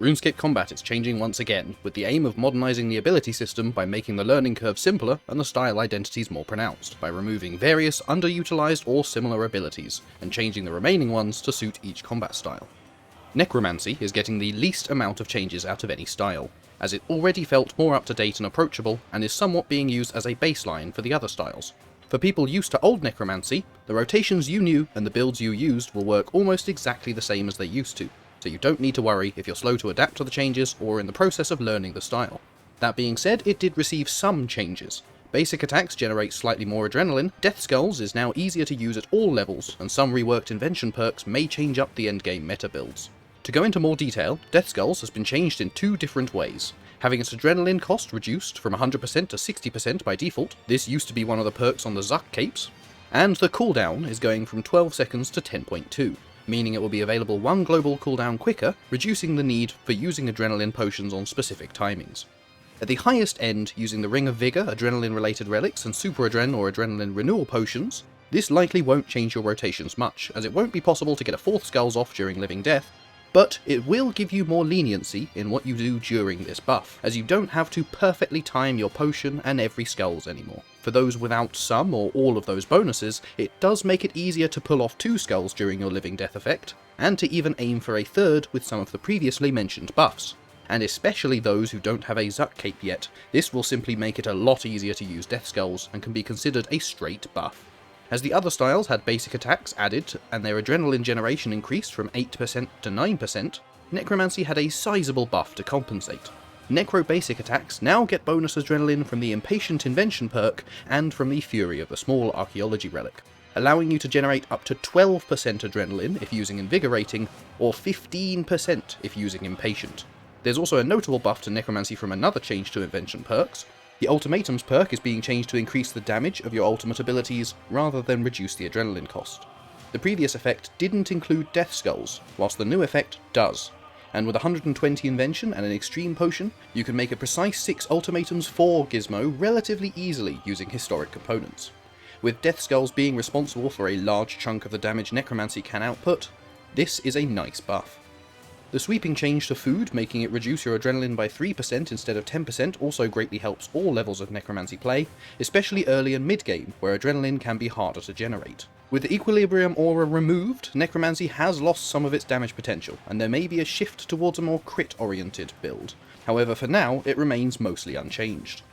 RuneScape combat is changing once again, with the aim of modernizing the ability system by making the learning curve simpler and the style identities more pronounced, by removing various underutilized or similar abilities, and changing the remaining ones to suit each combat style. Necromancy is getting the least amount of changes out of any style, as it already felt more up to date and approachable, and is somewhat being used as a baseline for the other styles. For people used to old Necromancy, the rotations you knew and the builds you used will work almost exactly the same as they used to, so you don't need to worry if you're slow to adapt to the changes or in the process of learning the style. That being said, it did receive some changes. Basic attacks generate slightly more adrenaline, Death Skulls is now easier to use at all levels, and some reworked invention perks may change up the endgame meta builds. To go into more detail, Death Skulls has been changed in two different ways. Having its adrenaline cost reduced from 100% to 60% by default, this used to be one of the perks on the Zuck capes, and the cooldown is going from 12 seconds to 10.2. Meaning it will be available one global cooldown quicker, reducing the need for using adrenaline potions on specific timings. At the highest end, using the Ring of Vigor adrenaline-related relics and Super Adren or adrenaline renewal potions, this likely won't change your rotations much, as it won't be possible to get a 4th Skulls off during Living Death, but it will give you more leniency in what you do during this buff, as you don't have to perfectly time your potion and every Skulls anymore. For those without some or all of those bonuses, it does make it easier to pull off 2 Skulls during your Living Death effect, and to even aim for a 3rd with some of the previously mentioned buffs. And especially those who don't have a Zuck cape yet, this will simply make it a lot easier to use Death Skulls and can be considered a straight buff. As the other styles had basic attacks added and their adrenaline generation increased from 8% to 9%, Necromancy had a sizable buff to compensate. Necro basic attacks now get bonus adrenaline from the Impatient Invention perk and from the Fury of the Small Archaeology relic, allowing you to generate up to 12% adrenaline if using Invigorating, or 15% if using Impatient. There's also a notable buff to Necromancy from another change to Invention perks. The Ultimatums perk is being changed to increase the damage of your ultimate abilities rather than reduce the adrenaline cost. The previous effect didn't include Death Skulls, whilst the new effect does. And with 120 Invention and an Extreme Potion, you can make a precise 6 Ultimatums for Gizmo relatively easily using historic components. With Death Skulls being responsible for a large chunk of the damage Necromancy can output, this is a nice buff. The sweeping change to food, making it reduce your adrenaline by 3% instead of 10%, also greatly helps all levels of Necromancy play, especially early and mid-game, where adrenaline can be harder to generate. With the Equilibrium Aura removed, Necromancy has lost some of its damage potential, and there may be a shift towards a more crit-oriented build. However, for now, it remains mostly unchanged.